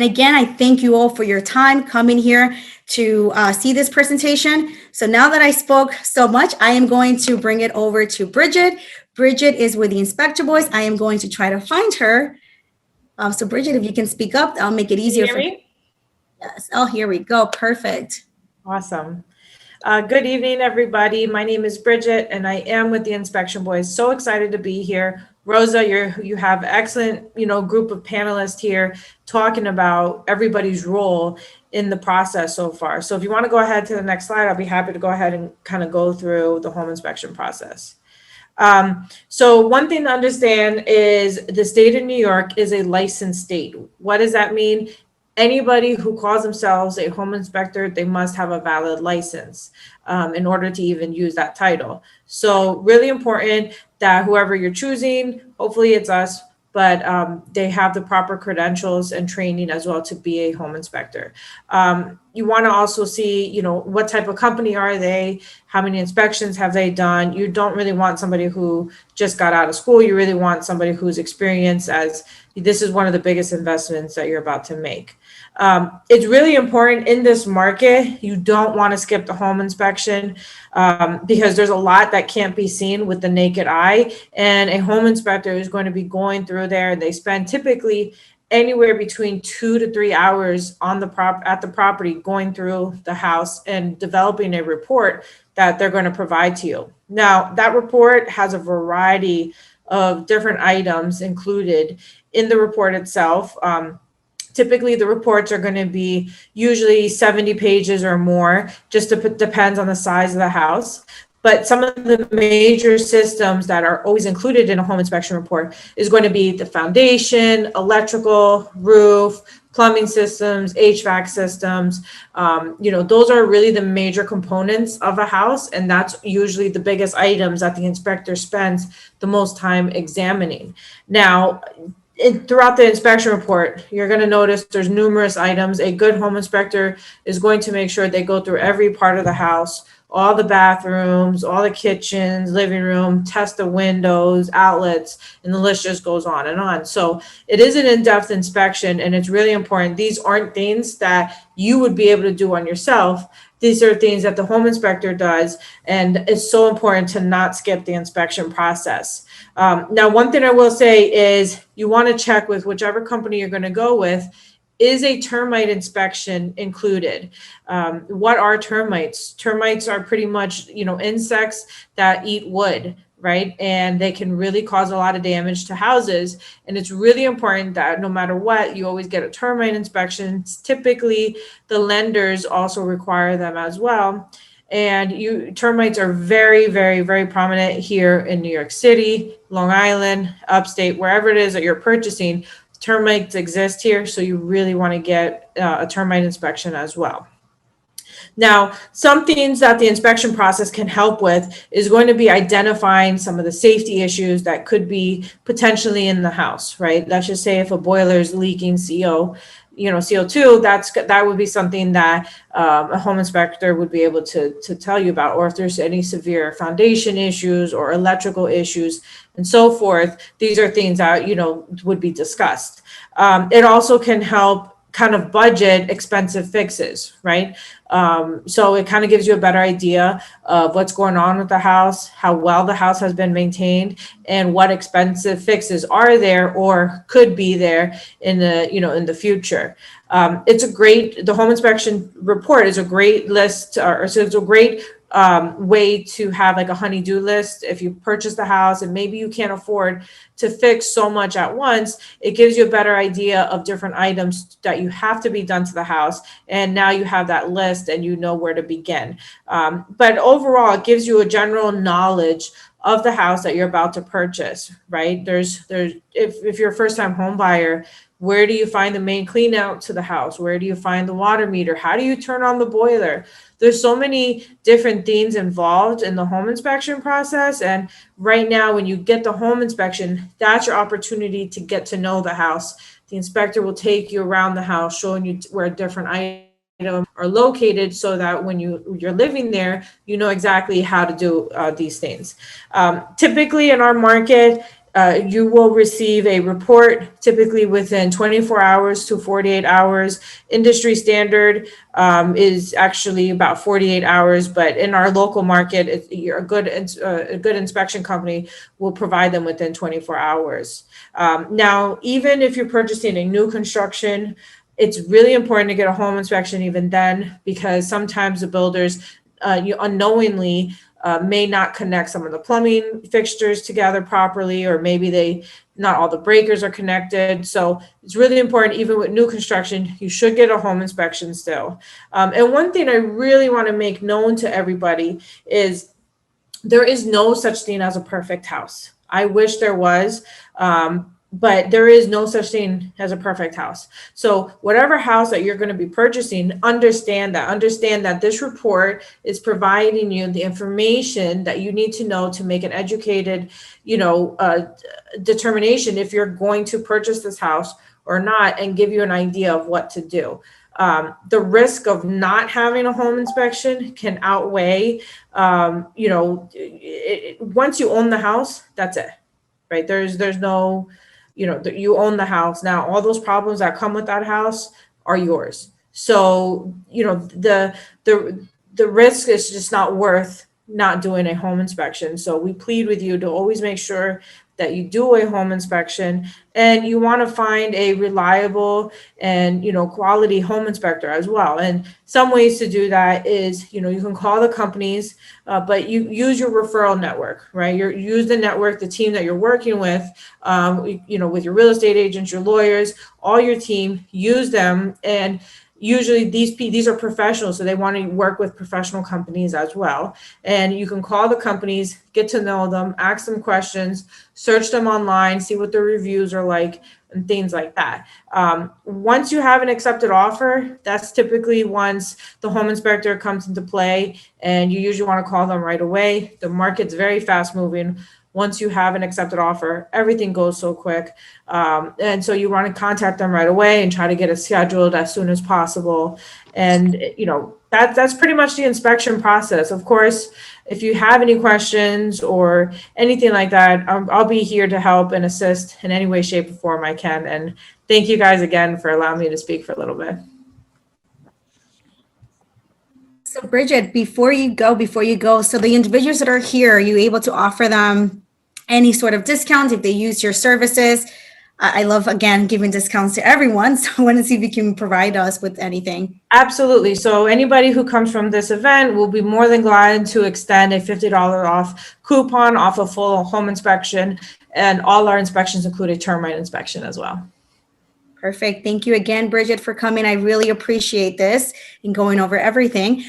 And again, I thank you all for your time coming here to see this presentation. So now that I spoke so much, I am going to bring it over to Brigitte. Brigitte is with the Inspector Boys. I am going to try to find her. So Brigitte, if you can speak up, I'll make it easier for me. Yes. Oh, here we go. Perfect. Awesome. Good evening, everybody. My name is Brigitte, and I am with the Inspection Boys. So excited to be here. Rosa, you have excellent, group of panelists here talking about everybody's role in the process so far. So if you want to go ahead to the next slide, I'll be happy to go ahead and kind of go through the home inspection process. So one thing to understand is the state of New York is a licensed state. What does that mean? Anybody who calls themselves a home inspector, they must have a valid license in order to even use that title. So really important that whoever you're choosing, hopefully it's us, but they have the proper credentials and training as well to be a home inspector. You want to also see, what type of company are they? How many inspections have they done? You don't really want somebody who just got out of school. You really want somebody who's experienced, as this is one of the biggest investments that you're about to make. It's really important in this market. You don't want to skip the home inspection because there's a lot that can't be seen with the naked eye. And a home inspector is going to be going through there. They spend typically anywhere between 2 to 3 hours on at the property, going through the house and developing a report that they're going to provide to you. Now, that report has a variety of different items included in the report itself. Typically, the reports are going to be usually 70 pages or more, just depends on the size of the house. But some of the major systems that are always included in a home inspection report is going to be the foundation, electrical, roof, plumbing systems, HVAC systems. Those are really the major components of a house. And that's usually the biggest items that the inspector spends the most time examining. Now, throughout the inspection report, you're going to notice there's numerous items. A good home inspector is going to make sure they go through every part of the house, all the bathrooms, all the kitchens, living room, test the windows, outlets, and the list just goes on and on. So it is an in-depth inspection, and it's really important. These aren't things that you would be able to do on yourself. These are things that the home inspector does, and it's so important to not skip the inspection process. Now, one thing I will say is you want to check with whichever company you're going to go with. Is a termite inspection included? What are termites? Termites are pretty much, insects that eat wood, right? And they can really cause a lot of damage to houses. And it's really important that no matter what, you always get a termite inspection. Typically, the lenders also require them as well. And termites are very, very, very prominent here in New York City, Long Island, upstate, wherever it is that you're purchasing. Termites exist here, so you really want to get a termite inspection as well. Now, some things that the inspection process can help with is going to be identifying some of the safety issues that could be potentially in the house, right? Let's just say if a boiler is leaking CO2, that would be something that a home inspector would be able to tell you about, or if there's any severe foundation issues or electrical issues and so forth. These are things that, would be discussed. It also can help kind of budget expensive fixes, right? So it kind of gives you a better idea of what's going on with the house, how well the house has been maintained, and what expensive fixes are there or could be there in the future. The home inspection report is a great list, it's a great way to have like a honey-do list. If you purchase the house and maybe you can't afford to fix so much at once, it gives you a better idea of different items that you have to be done to the house. And now you have that list and you know where to begin. But overall, it gives you a general knowledge of the house that you're about to purchase, right? If you're a first-time home buyer, where do you find the main clean out to the house? Where do you find the water meter? How do you turn on the boiler? There's so many different things involved in the home inspection process. And right now, when you get the home inspection, that's your opportunity to get to know the house. The inspector will take you around the house, showing you where different items are located so that when you're living there, you know exactly how to do these things. Typically in our market, You will receive a report typically within 24 hours to 48 hours. Industry standard is actually about 48 hours, but in our local market, a good inspection company will provide them within 24 hours. Now, even if you're purchasing a new construction, it's really important to get a home inspection even then, because sometimes the builders you unknowingly may not connect some of the plumbing fixtures together properly, or maybe not all the breakers are connected. So it's really important, even with new construction, you should get a home inspection still. And one thing I really want to make known to everybody is there is no such thing as a perfect house. I wish there was, but there is no such thing as a perfect house. So whatever house that you're going to be purchasing, understand that this report is providing you the information that you need to know to make an educated, determination if you're going to purchase this house or not, and give you an idea of what to do. The risk of not having a home inspection can outweigh, once you own the house, that's it, right? There's no, you own the house. Now, all those problems that come with that house are yours. So, the risk is just not worth not doing a home inspection. So we plead with you to always make sure that you do a home inspection, and you want to find a reliable and quality home inspector as well. And some ways to do that is you can call the companies, but you use your referral network, right? Use the network, the team that you're working with, with your real estate agents, your lawyers, all your team. Use them, and usually these are professionals, so they want to work with professional companies as well. And you can call the companies, get to know them, ask them questions, search them online, see what their reviews are like, and things like that. Once you have an accepted offer, that's typically once the home inspector comes into play, and you usually want to call them right away. The market's very fast moving. Once you have an accepted offer, everything goes so quick. And so you want to contact them right away and try to get it scheduled as soon as possible. And, that's pretty much the inspection process. Of course, if you have any questions or anything like that, I'll be here to help and assist in any way, shape, or form I can. And thank you guys again for allowing me to speak for a little bit. So Brigitte, before you go, so the individuals that are here, are you able to offer them any sort of discount if they use your services? I love, again, giving discounts to everyone. So I want to see if you can provide us with anything. Absolutely. So anybody who comes from this event will be more than glad to extend a $50 off coupon off a full home inspection. And all our inspections include a termite inspection as well. Perfect. Thank you again, Brigitte, for coming. I really appreciate this and going over everything.